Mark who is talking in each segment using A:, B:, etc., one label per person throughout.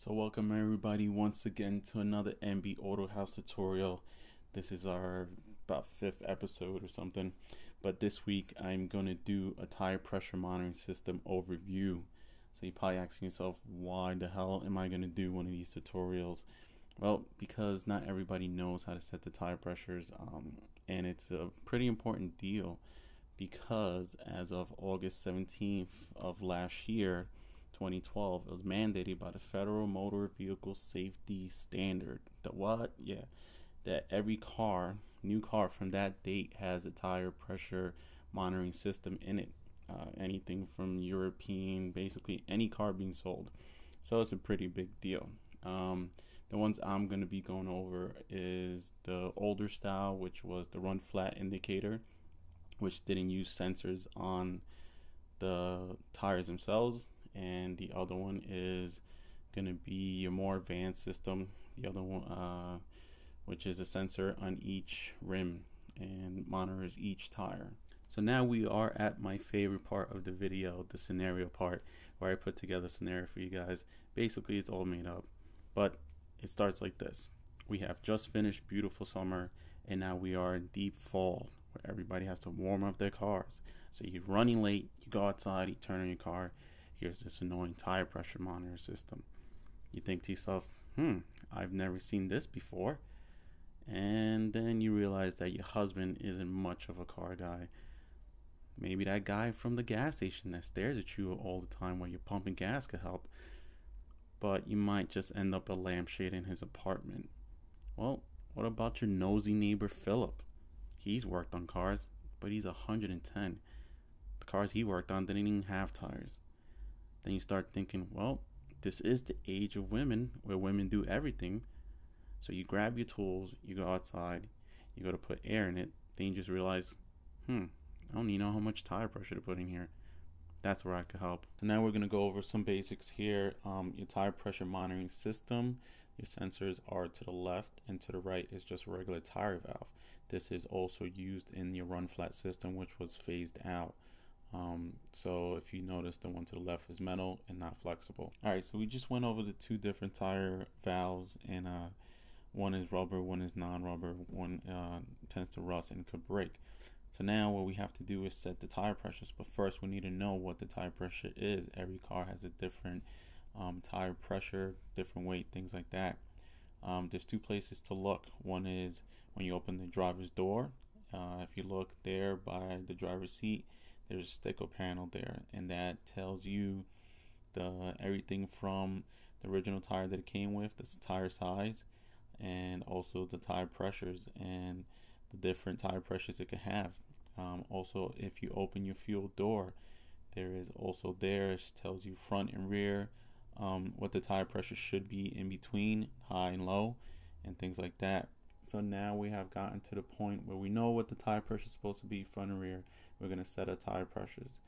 A: So welcome everybody once again to another MB Autohaus tutorial. This is our about 5th episode or something, but this week I'm going to do a tire pressure monitoring system overview. So you're probably asking yourself, why the hell am I going to do one of these tutorials? Well, because not everybody knows how to set the tire pressures, and it's a pretty important deal because as of August 17th of last year, 2012, it was mandated by the Federal Motor Vehicle Safety Standard. The what? Yeah, that every car, new car from that date has a tire pressure monitoring system in it. Anything from European, basically any car being sold. So it's a pretty big deal. The ones I'm going to be going over is the older style, which was the run flat indicator, which didn't use sensors on the tires themselves. And the other one is going to be a more advanced system, the other one which is a sensor on each rim and monitors each tire. So now we are at my favorite part of the video, the scenario part, where I put together a scenario for you guys. Basically it's all made up, but it starts like this. We have just finished beautiful summer, and now we are in deep fall where everybody has to warm up their cars. So you're running late, you go outside, you turn on your car, here's this annoying tire pressure monitor system. You think to yourself, I've never seen this before. And then you realize that your husband isn't much of a car guy. Maybe that guy from the gas station that stares at you all the time while you're pumping gas could help. But you might just end up a lampshade in his apartment. Well, what about your nosy neighbor Philip? He's worked on cars, but he's 110. The cars he worked on didn't even have tires. Then you start thinking, well, this is the age of women where women do everything. So you grab your tools, you go outside, you go to put air in it, then you just realize, I don't even know how much tire pressure to put in here. That's where I could help. So now we're going to go over some basics here. Your tire pressure monitoring system, your sensors are to the left, and to the right is just a regular tire valve. This is also used in your run flat system, which was phased out. So if you notice, the one to the left is metal and not flexible. Alright, so we just went over the two different tire valves, and one is rubber, one is non-rubber, one tends to rust and could break. So now what we have to do is set the tire pressures, but first we need to know what the tire pressure is. Every car has a different tire pressure, different weight, things like that. There's two places to look. One is when you open the driver's door. If you look there by the driver's seat, there's a sticker panel there, and that tells you everything from the original tire that it came with, the tire size, and also the tire pressures and the different tire pressures it can have. Also, if you open your fuel door, there is also it tells you front and rear, what the tire pressure should be in between, high and low, and things like that. So now we have gotten to the point where we know what the tire pressure is supposed to be, front and rear. We're going to set our tire pressures.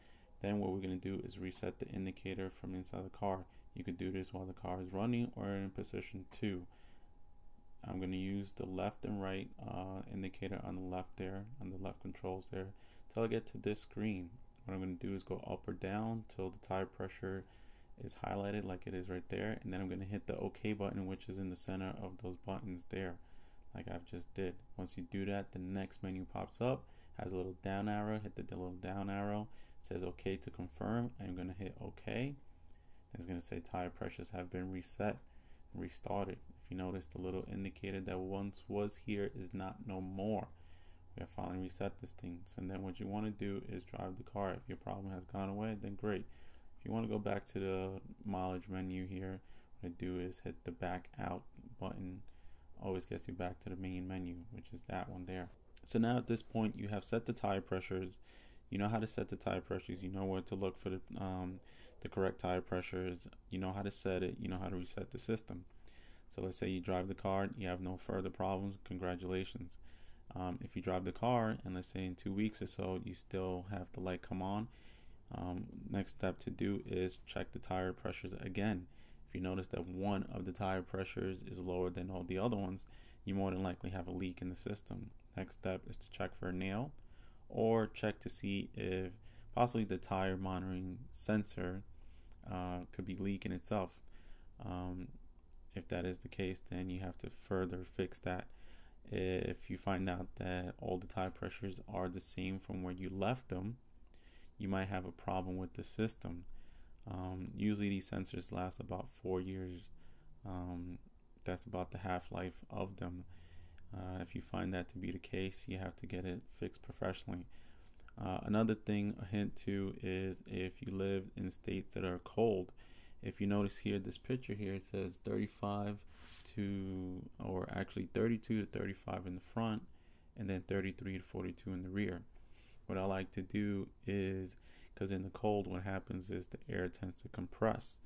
A: Then what we're going to do is reset the indicator from inside the car. You could do this while the car is running or in position 2. I'm going to use the left and right indicator on the left there, on the left controls there, till I get to this screen. What I'm going to do is go up or down till the tire pressure is highlighted like it is right there, and then I'm going to hit the OK button, which is in the center of those buttons there, like I've just did. Once you do that, the next menu pops up, has a little down arrow. Hit the little down arrow, it says OK to confirm. I'm going to hit OK. It's going to say tire pressures have been reset, restarted. If you notice, the little indicator that once was here is not no more. We have finally reset this thing. So then what you want to do is drive the car. If your problem has gone away, then great. If you want to go back to the mileage menu here, what I do is hit the back out button. Always gets you back to the main menu, which is that one there. So now at this point, you have set the tire pressures. You know how to set the tire pressures. You know where to look for the correct tire pressures. You know how to set it. You know how to reset the system. So let's say you drive the car, you have no further problems. Congratulations. If you drive the car, and let's say in 2 weeks or so, you still have the light come on, next step to do is check the tire pressures again. If you notice that one of the tire pressures is lower than all the other ones, you more than likely have a leak in the system. Next step is to check for a nail, or check to see if possibly the tire monitoring sensor could be leaking itself. If that is the case, then you have to further fix that. If you find out that all the tire pressures are the same from where you left them, you might have a problem with the system. Usually these sensors last about 4 years. That's about the half-life of them. If you find that to be the case, you have to get it fixed professionally. Another thing, a hint too, is if you live in states that are cold. If you notice here, this picture here, it says 32 to 35 in the front, and then 33 to 42 in the rear. What I like to do is, because in the cold, what happens is the air tends to compress.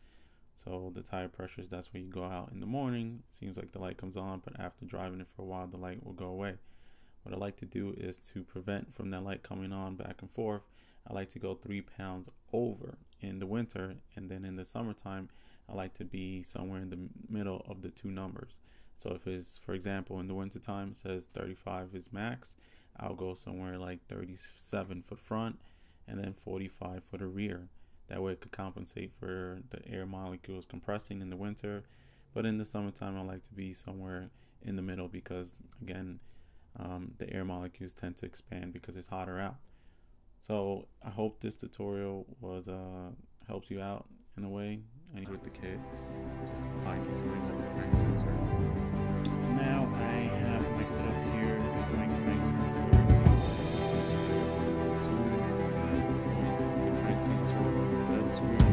A: So the tire pressures, that's when you go out in the morning, it seems like the light comes on, but after driving it for a while, the light will go away. What I like to do is to prevent from that light coming on back and forth, I like to go 3 pounds over in the winter, and then in the summertime, I like to be somewhere in the middle of the two numbers. So if it's, for example, in the wintertime, it says 35 is max, I'll go somewhere like 37 for the front, and then 45 for the rear. That way it could compensate for the air molecules compressing in the winter. But in the summertime, I like to be somewhere in the middle because, again, the air molecules tend to expand because it's hotter out. So I hope this tutorial was helps you out in a way. And with the kit, just probably need somebody with the crank sensor. So now I have my setup here. Got my crank sensor. The crank sensor, that screw.